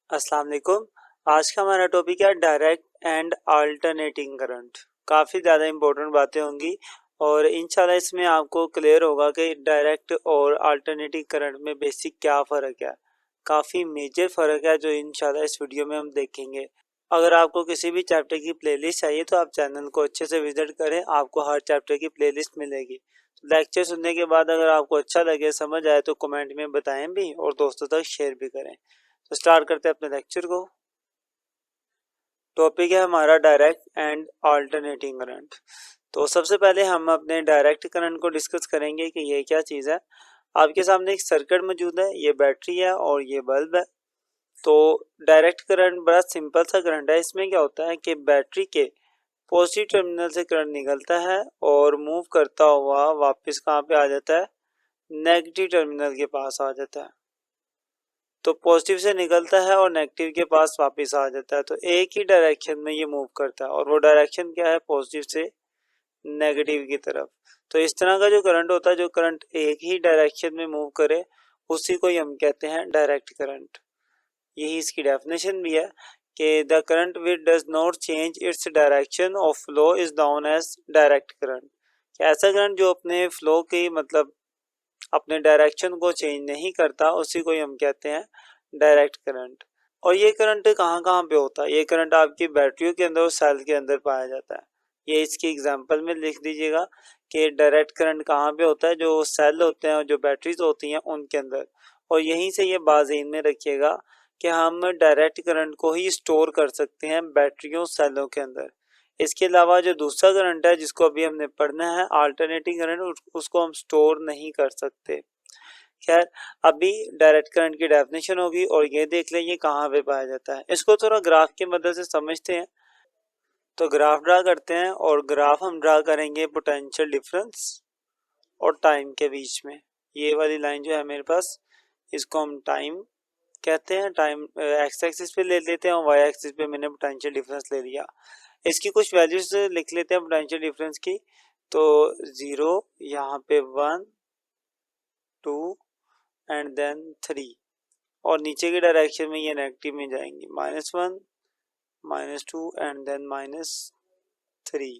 अस्सलाम वालेकुम। आज का हमारा टॉपिक है डायरेक्ट एंड अल्टरनेटिंग करंट। काफ़ी ज़्यादा इंपॉर्टेंट बातें होंगी और इंशाल्लाह इसमें आपको क्लियर होगा कि डायरेक्ट और अल्टरनेटिंग करंट में बेसिक क्या फ़र्क है। काफ़ी मेजर फ़र्क है जो इंशाल्लाह इस वीडियो में हम देखेंगे। अगर आपको किसी भी चैप्टर की प्लेलिस्ट चाहिए तो आप चैनल को अच्छे से विजिट करें, आपको हर चैप्टर की प्लेलिस्ट मिलेगी। तो लेक्चर सुनने के बाद अगर आपको अच्छा लगे, समझ आए तो कमेंट में बताएं भी और दोस्तों तक शेयर भी करें। तो स्टार्ट करते हैं अपने लेक्चर को। टॉपिक है हमारा डायरेक्ट एंड अल्टरनेटिंग करंट। तो सबसे पहले हम अपने डायरेक्ट करंट को डिस्कस करेंगे कि ये क्या चीज़ है। आपके सामने एक सर्किट मौजूद है, ये बैटरी है और ये बल्ब है। तो डायरेक्ट करंट बड़ा सिंपल सा करंट है। इसमें क्या होता है कि बैटरी के पॉजिटिव टर्मिनल से करंट निकलता है और मूव करता हुआ वापस कहाँ पे आ जाता है, नेगेटिव टर्मिनल के पास आ जाता है। तो पॉजिटिव से निकलता है और नेगेटिव के पास वापस आ जाता है। तो एक ही डायरेक्शन में ये मूव करता है और वो डायरेक्शन क्या है, पॉजिटिव से नेगेटिव की तरफ। तो इस तरह का जो करंट होता है, जो करंट एक ही डायरेक्शन में मूव करे, उसी को ही हम कहते हैं डायरेक्ट करंट। यही इसकी डेफिनेशन भी है कि the current which does not change its direction of flow is known as direct current. ऐसा करंट जो अपने फ्लो की मतलब अपने डायरेक्शन को चेंज नहीं करता, उसी को ही हम कहते हैं डायरेक्ट करंट। और ये करंट कहाँ कहाँ पे होता है, ये करंट आपकी बैटरियों के अंदर और सेल के अंदर पाया जाता है। ये इसकी एग्जांपल में लिख दीजिएगा कि डायरेक्ट करंट कहाँ पे होता है, जो सेल होते हैं और जो बैटरीज होती हैं उनके अंदर। और यहीं से ये बात ज़हन में रखिएगा कि हम डायरेक्ट करंट को ही स्टोर कर सकते हैं बैटरियों सेलों के अंदर। इसके अलावा जो दूसरा करंट है जिसको अभी हमने पढ़ना है, अल्टरनेटिंग करंट, उसको हम स्टोर नहीं कर सकते। खैर, अभी डायरेक्ट करंट की डेफिनेशन होगी और ये देख लें ये कहाँ पे पाया जाता है। इसको थोड़ा ग्राफ की मदद से समझते हैं। तो ग्राफ ड्रा करते हैं और ग्राफ हम ड्रा करेंगे पोटेंशियल डिफरेंस और टाइम के बीच में। ये वाली लाइन जो है मेरे पास, इसको हम टाइम कहते हैं। टाइम एक्स एक्सिस पे ले लेते हैं और वाई एक्सिस पे मैंने पोटेंशियल डिफरेंस ले लिया। इसकी कुछ वैल्यूज लिख लेते हैं पोटेंशियल डिफरेंस की। तो 0, यहाँ पे 1, 2 एंड देन 3, और नीचे की डायरेक्शन में ये नेगेटिव में जाएंगे, -1, -2 एंड देन -3।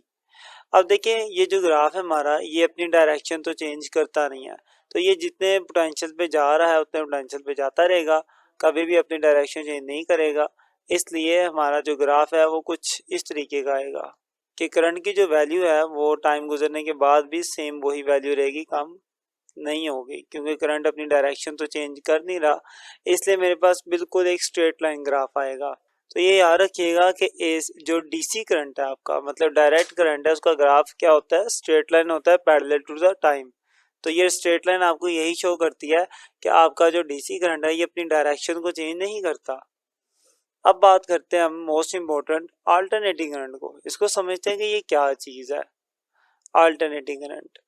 अब देखिए ये जो ग्राफ है हमारा, ये अपनी डायरेक्शन तो चेंज करता नहीं है। तो ये जितने पोटेंशियल पे जा रहा है उतने पोटेंशियल पे जाता रहेगा, कभी भी अपनी डायरेक्शन चेंज नहीं करेगा। इसलिए हमारा जो ग्राफ है वो कुछ इस तरीके का आएगा कि करंट की जो वैल्यू है वो टाइम गुजरने के बाद भी सेम वही वैल्यू रहेगी, कम नहीं होगी, क्योंकि करंट अपनी डायरेक्शन तो चेंज कर नहीं रहा। इसलिए मेरे पास बिल्कुल एक स्ट्रेट लाइन ग्राफ आएगा। तो ये याद रखिएगा कि इस जो डीसी करंट है आपका, मतलब डायरेक्ट करंट है, उसका ग्राफ क्या होता है, स्ट्रेट लाइन होता है पैरेलल टू द टाइम। तो ये स्ट्रेट लाइन आपको यही शो करती है कि आपका जो डीसी करंट है ये अपनी डायरेक्शन को चेंज नहीं करता। अब बात करते हैं हम मोस्ट इम्पोर्टेंट अल्टरनेटिंग करंट को। इसको समझते हैं कि ये क्या चीज़ है अल्टरनेटिंग करंट।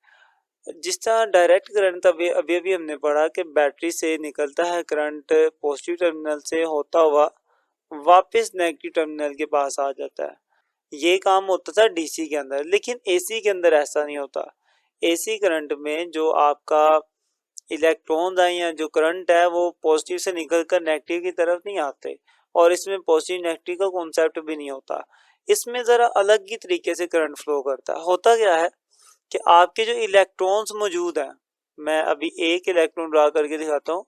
जिस तरह डायरेक्ट करंट अभी अभी अभी हमने पढ़ा कि बैटरी से निकलता है करंट, पॉजिटिव टर्मिनल से होता हुआ वापस नेगेटिव टर्मिनल के पास आ जाता है। ये काम होता था डीसी के अंदर, लेकिन एसी के अंदर ऐसा नहीं होता। एसी करंट में जो आपका इलेक्ट्रॉन है या जो करंट है वो पॉजिटिव से निकलकर नेगेटिव की तरफ नहीं आते, और इसमें पॉजिटिव नेगेटिव का कॉन्सेप्ट भी नहीं होता। इसमें ज़रा अलग ही तरीके से करंट फ्लो करता है। होता क्या है कि आपके जो इलेक्ट्रॉन्स मौजूद हैं, मैं अभी एक इलेक्ट्रॉन ड्रा करके दिखाता हूँ।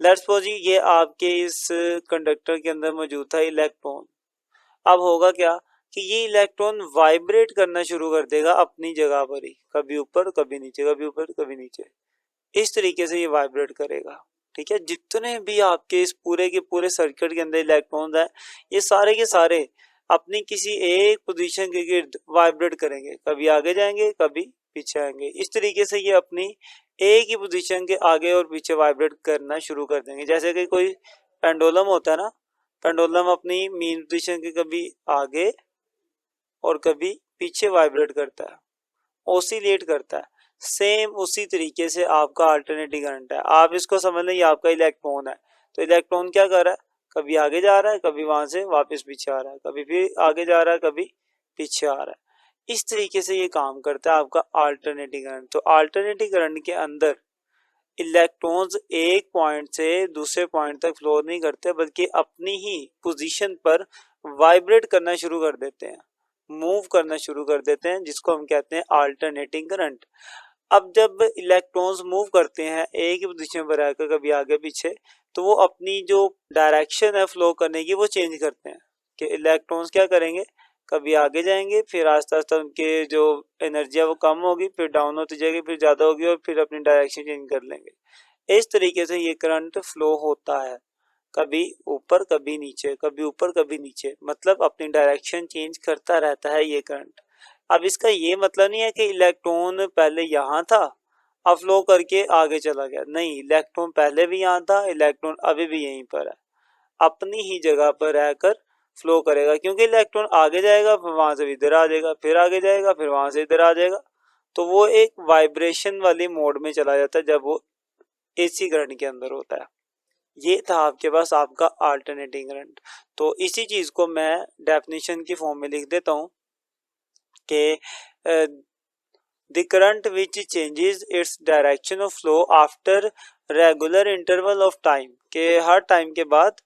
लेट्स सपोज ये आपके इस कंडक्टर के अंदर मौजूद था इलेक्ट्रॉन। अब होगा क्या कि ये इलेक्ट्रॉन वाइब्रेट करना शुरू कर देगा अपनी जगह पर ही, कभी ऊपर कभी नीचे, कभी ऊपर कभी नीचे, इस तरीके से ये वाइब्रेट करेगा। ठीक है, जितने भी आपके इस पूरे के पूरे सर्किट के अंदर इलेक्ट्रॉन्स हैं, ये सारे के सारे अपनी किसी एक पोजीशन के गिर्द वाइब्रेट करेंगे, कभी आगे जाएंगे कभी पीछे आएंगे। इस तरीके से ये अपनी एक ही पोजीशन के आगे और पीछे वाइब्रेट करना शुरू कर देंगे। जैसे कि कोई पेंडुलम होता है ना, पेंडुलम अपनी मेन पोजीशन के कभी आगे और कभी पीछे वाइब्रेट करता है, ओसिलेट करता है। सेम उसी तरीके से आपका अल्टरनेटिंग करंट है। आप इसको समझ लें ये आपका इलेक्ट्रॉन है। तो इलेक्ट्रॉन क्या कर रहा है, कभी आगे जा रहा है, कभी वहां से वापस पीछे आ रहा है, कभी फिर आगे जा रहा है, कभी पीछे आ रहा है। इस तरीके से ये काम करता है आपका अल्टरनेटिंग करंट। तो अल्टरनेटिंग करंट के अंदर इलेक्ट्रॉन्स एक पॉइंट से दूसरे पॉइंट तक फ्लो नहीं करते, बल्कि अपनी ही पोजीशन पर वाइब्रेट करना शुरू कर देते हैं, मूव करना शुरू कर देते हैं, जिसको हम कहते हैं अल्टरनेटिंग करंट। अब जब इलेक्ट्रॉन्स मूव करते हैं एक ही पोजीशन पर रहकर, कभी आगे पीछे, तो वो अपनी जो डायरेक्शन है फ्लो करने की वो चेंज करते हैं। कि इलेक्ट्रॉन्स क्या करेंगे, कभी आगे जाएंगे, फिर आस्ते आस्ते उनके जो एनर्जी है वो कम होगी, फिर डाउन होती जाएगी, फिर ज़्यादा होगी, और फिर अपनी डायरेक्शन चेंज कर लेंगे। इस तरीके से ये करंट फ्लो होता है, कभी ऊपर कभी नीचे, कभी ऊपर कभी नीचे, मतलब अपनी डायरेक्शन चेंज करता रहता है ये करंट। अब इसका ये मतलब नहीं है कि इलेक्ट्रॉन पहले यहाँ था अब फ्लो करके आगे चला गया, नहीं, इलेक्ट्रॉन पहले भी यहाँ था, इलेक्ट्रॉन अभी भी यहीं पर है, अपनी ही जगह पर रहकर फ्लो करेगा, क्योंकि इलेक्ट्रॉन आगे जाएगा, फिर वहां से इधर आ जाएगा, फिर आगे जाएगा, फिर वहां से इधर आ जाएगा, तो वो एक वाइब्रेशन वाली मोड में चला जाता है जब वो एसी करंट के अंदर होता है। ये था आपके पास आपका अल्टरनेटिंग करंट। तो इसी चीज को मैं डेफिनेशन की फॉर्म में लिख देता हूँ कि the current which changes it's direction of flow after regular interval of time, के हर टाइम के बाद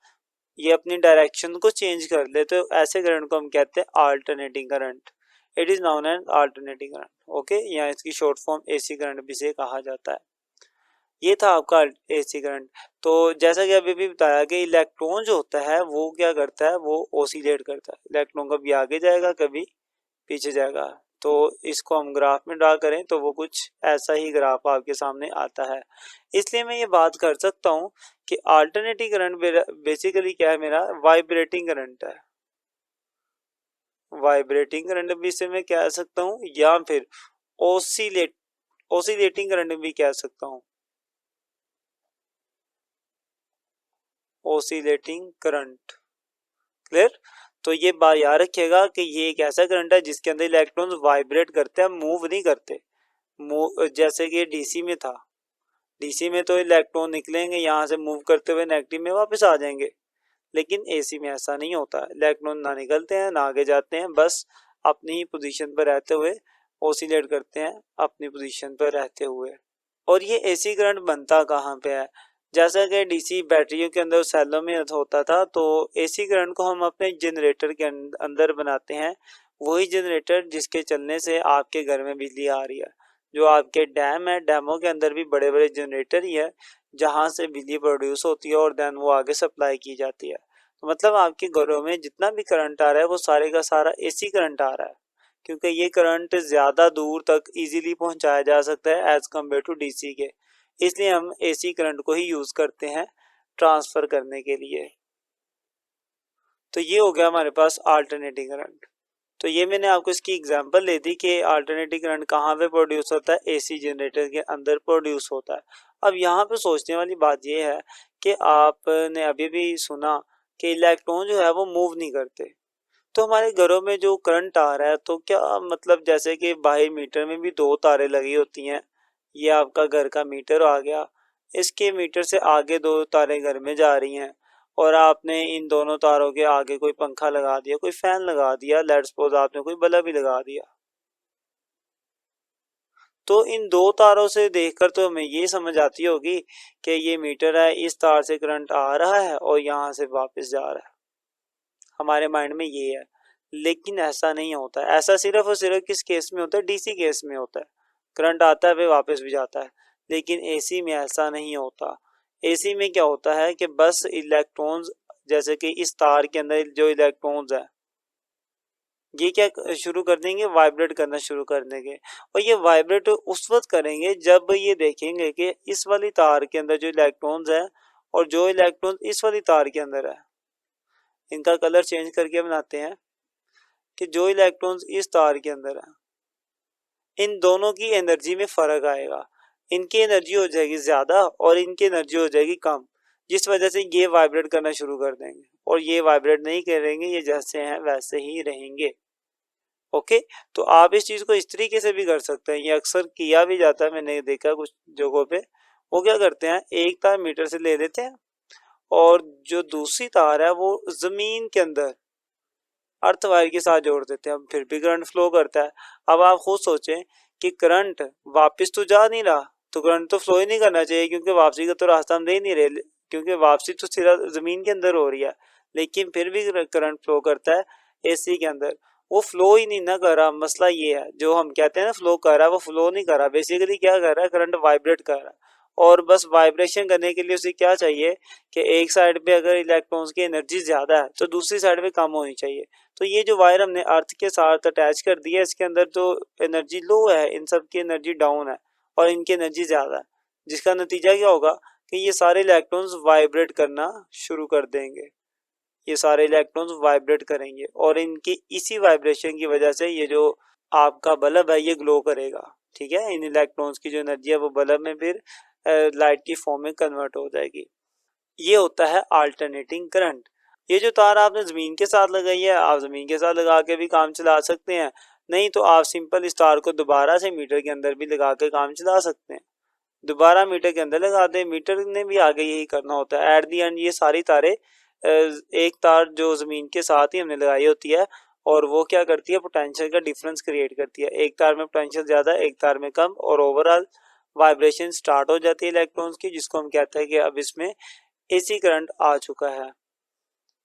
ये अपनी डायरेक्शन को चेंज कर ले, तो ऐसे करंट को हम कहते हैं alternating current. It is known as alternating current. Okay, यहाँ इसकी शॉर्ट फॉर्म एसी करंट भी से कहा जाता है। ये था आपका एसी करंट। तो जैसा कि अभी भी बताया कि इलेक्ट्रॉन जो होता है वो क्या करता है, वो ओसिलेट करता है, इलेक्ट्रॉन कभी आगे जाएगा कभी पीछे जाएगा। तो इसको हम ग्राफ में ड्रा करें तो वो कुछ ऐसा ही ग्राफ आपके सामने आता है। इसलिए मैं ये बात कर सकता हूँ कि अल्टरनेटिंग करंट बेसिकली क्या है, मेरा वाइब्रेटिंग करंट है। वाइब्रेटिंग करंट भी इसे मैं कह सकता हूँ, या फिर ओसिलेटिंग करंट भी कह सकता हूँ, ओसिलेटिंग करंट। क्लियर? तो ये बात याद रखिएगा कि ये एक ऐसा करंट है जिसके अंदर इलेक्ट्रॉन्स वाइब्रेट करते हैं, मूव नहीं करते। जैसे कि डीसी में था, डीसी में तो इलेक्ट्रॉन निकलेंगे यहाँ से मूव करते हुए नेगेटिव में वापस आ जाएंगे, लेकिन एसी में ऐसा नहीं होता, इलेक्ट्रॉन ना निकलते हैं ना आगे जाते हैं, बस अपनी ही पोजीशन पर रहते हुए ओसिलेट करते हैं, अपनी पोजीशन पर रहते हुए। और ये एसी करंट बनता कहाँ पे है, जैसा कि डीसी बैटरियों के अंदर सेलों में होता था, तो एसी करंट को हम अपने जनरेटर के अंदर बनाते हैं। वही जनरेटर जिसके चलने से आपके घर में बिजली आ रही है। जो आपके डैम है, डैमों के अंदर भी बड़े बड़े जनरेटर ही है जहां से बिजली प्रोड्यूस होती है और देन वो आगे सप्लाई की जाती है। तो मतलब आपके घरों में जितना भी करंट आ रहा है वो सारे का सारा एसी करंट आ रहा है, क्योंकि ये करंट ज़्यादा दूर तक इजीली पहुंचाया जा सकता है एज कम्पेयर टू डीसी के। इसलिए हम एसी करंट को ही यूज़ करते हैं ट्रांसफ़र करने के लिए। तो ये हो गया हमारे पास अल्टरनेटिंग करंट। तो ये मैंने आपको इसकी एग्जांपल दे दी कि अल्टरनेटिंग करंट कहाँ पे प्रोड्यूस होता है, एसी जनरेटर के अंदर प्रोड्यूस होता है। अब यहाँ पे सोचने वाली बात ये है कि आपने अभी भी सुना कि इलेक्ट्रॉन जो है वो मूव नहीं करते। तो हमारे घरों में जो करंट आ रहा है, तो क्या मतलब जैसे कि बाहर मीटर में भी दो तारें लगी होती हैं, ये आपका घर का मीटर आ गया, इसके मीटर से आगे दो तारें घर में जा रही हैं, और आपने इन दोनों तारों के आगे कोई पंखा लगा दिया, कोई फैन लगा दिया, लेट्स सपोज आपने कोई बल्ब भी लगा दिया। तो इन दो तारों से देखकर तो हमें ये समझ आती होगी कि ये मीटर है, इस तार से करंट आ रहा है और यहाँ से वापस जा रहा है, हमारे माइंड में ये है। लेकिन ऐसा नहीं होता है, ऐसा सिर्फ और सिर्फ किस केस में होता है, डीसी केस में होता है, करंट आता है वे वापस भी जाता है। लेकिन एसी में ऐसा नहीं होता। एसी में क्या होता है कि बस इलेक्ट्रॉन्स, जैसे कि इस तार के अंदर जो इलेक्ट्रॉन्स है ये क्या शुरू कर देंगे, वाइब्रेट करना शुरू कर देंगे। और ये वाइब्रेट उस वक्त करेंगे जब ये देखेंगे कि इस वाली तार के अंदर जो इलेक्ट्रॉन्स है और जो इलेक्ट्रॉन इस वाली तार के अंदर है, इनका कलर चेंज करके बनाते हैं कि जो इलेक्ट्रॉन्स इस तार के अंदर है इन दोनों की एनर्जी में फर्क आएगा। इनकी एनर्जी हो जाएगी ज्यादा और इनकी एनर्जी हो जाएगी कम, जिस वजह से ये वाइब्रेट करना शुरू कर देंगे, और ये वाइब्रेट नहीं करेंगे, ये जैसे हैं वैसे ही रहेंगे। ओके, तो आप इस चीज को इस तरीके से भी कर सकते हैं, ये अक्सर किया भी जाता है, मैंने देखा कुछ जगहों पे। वो क्या करते हैं, एक तार मीटर से ले लेते हैं और जो दूसरी तार है वो जमीन के अंदर अर्थ वायर के साथ जोड़ देते हैं, फिर भी करंट फ्लो करता है। अब आप खुद सोचें कि करंट वापस तो जा नहीं रहा, तो करंट तो फ्लो ही नहीं करना चाहिए, क्योंकि वापसी का तो रास्ता हम दे ही नहीं रहे, क्योंकि वापसी तो सीधा ज़मीन के अंदर हो रही है, लेकिन फिर भी करंट फ्लो करता है एसी के अंदर। वो फ्लो ही नहीं ना कर रहा, मसला ये है। जो हम कहते हैं ना फ्लो कर रहा है, वो फ्लो नहीं कर रहा। बेसिकली क्या कर रहा है, करंट वाइब्रेट कर रहा है, और बस वाइब्रेशन करने के लिए उसे क्या चाहिए कि एक साइड पे अगर इलेक्ट्रॉन्स की एनर्जी ज़्यादा है तो दूसरी साइड पे कम होनी चाहिए। तो ये जो वायर हमने अर्थ के साथ अटैच कर दिया है, इसके अंदर तो एनर्जी लो है, इन सब की एनर्जी डाउन है और इनकी एनर्जी ज़्यादा है, जिसका नतीजा क्या होगा कि ये सारे इलेक्ट्रॉन्स वाइब्रेट करना शुरू कर देंगे। ये सारे इलेक्ट्रॉन्स वाइब्रेट करेंगे और इनकी इसी वाइब्रेशन की वजह से ये जो आपका बल्ब है ये ग्लो करेगा। ठीक है, इन इलेक्ट्रॉन्स की जो एनर्जी है वो बल्ब में फिर लाइट की फॉर्म में कन्वर्ट हो जाएगी। ये होता है अल्टरनेटिंग करंट। ये जो तार आपने ज़मीन के साथ लगाई है, आप ज़मीन के साथ लगा के भी काम चला सकते हैं, नहीं तो आप सिंपल इस तार को दोबारा से मीटर के अंदर भी लगा के काम चला सकते हैं। दोबारा मीटर के अंदर लगा दें, मीटर ने भी आगे यही करना होता है। एट दी एंड ये सारी तारें एक तार जो ज़मीन के साथ ही हमने लगाई होती है, और वो क्या करती है, पोटेंशियल का डिफरेंस क्रिएट करती है। एक तार में पोटेंशियल ज़्यादा, एक तार में कम, और ओवरऑल वाइब्रेशन स्टार्ट हो जाती है इलेक्ट्रॉन्स की, जिसको हम कहते हैं कि अब इसमें एसी करंट आ चुका है।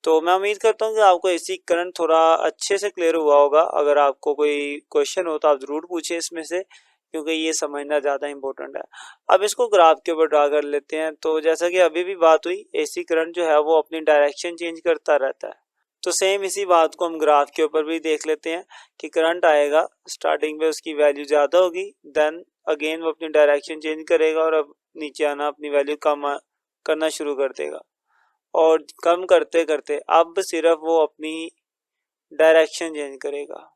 तो मैं उम्मीद करता हूँ कि आपको एसी करंट थोड़ा अच्छे से क्लियर हुआ होगा। अगर आपको कोई क्वेश्चन हो तो आप ज़रूर पूछें इसमें से, क्योंकि ये समझना ज़्यादा इंपॉर्टेंट है। अब इसको ग्राफ के ऊपर ड्रा कर लेते हैं। तो जैसा कि अभी भी बात हुई, एसी करंट जो है वो अपनी डायरेक्शन चेंज करता रहता है। तो सेम इसी बात को हम ग्राफ के ऊपर भी देख लेते हैं कि करंट आएगा, स्टार्टिंग में उसकी वैल्यू ज़्यादा होगी, देन अगेन वो अपनी डायरेक्शन चेंज करेगा और अब नीचे आना अपनी वैल्यू कम करना शुरू कर देगा, और कम करते करते अब सिर्फ वो अपनी डायरेक्शन चेंज करेगा।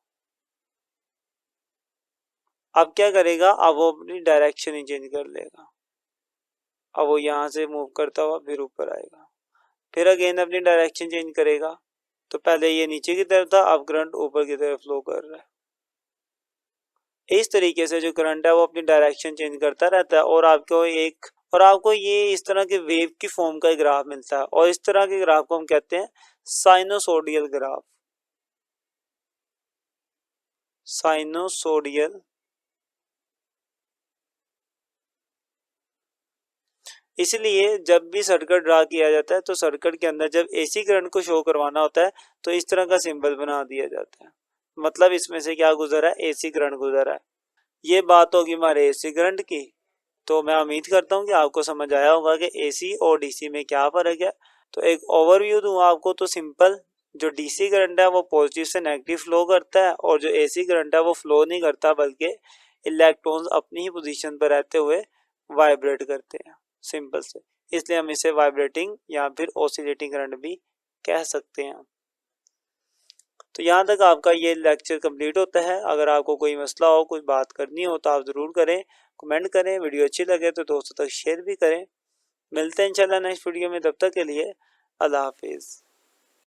अब क्या करेगा, अब वो अपनी डायरेक्शन ही चेंज कर लेगा। अब वो यहाँ से मूव करता हुआ फिर ऊपर आएगा, फिर अगेन अपनी डायरेक्शन चेंज करेगा। तो पहले ये नीचे की तरफ था, अब करंट ऊपर की तरफ फ्लो कर रहा है। इस तरीके से जो करंट है वो अपनी डायरेक्शन चेंज करता रहता है, और आपको ये इस तरह के वेव की फॉर्म का ग्राफ मिलता है, और इस तरह के ग्राफ को हम कहते हैं साइनोसोडियल ग्राफ। साइनोसोडियल। इसलिए जब भी सर्किट ड्रा किया जाता है तो सर्किट के अंदर जब एसी करंट को शो करवाना होता है तो इस तरह का सिंबल बना दिया जाता है। मतलब इसमें से क्या गुजरा है, एसी करंट गुजरा है। ये बात होगी हमारे एसी करंट की। तो मैं उम्मीद करता हूँ कि आपको समझ आया होगा कि एसी और डीसी में क्या फ़र्क है। तो एक ओवरव्यू दूँ आपको तो सिंपल, जो डीसी करंट है वो पॉजिटिव से नेगेटिव फ्लो करता है, और जो एसी करंट है वो फ्लो नहीं करता, बल्कि इलेक्ट्रॉन्स अपनी ही पोजीशन पर रहते हुए वाइब्रेट करते हैं, सिंपल से। इसलिए हम इसे वाइब्रेटिंग या फिर ऑसिलेटिंग करंट भी कह सकते हैं। तो यहाँ तक आपका ये लेक्चर कंप्लीट होता है। अगर आपको कोई मसला हो, कुछ बात करनी हो तो आप ज़रूर करें, कमेंट करें। वीडियो अच्छी लगे तो दोस्तों तक शेयर भी करें। मिलते हैं इंशाल्लाह नेक्स्ट वीडियो में, तब तक के लिए अल्लाह हाफिज़।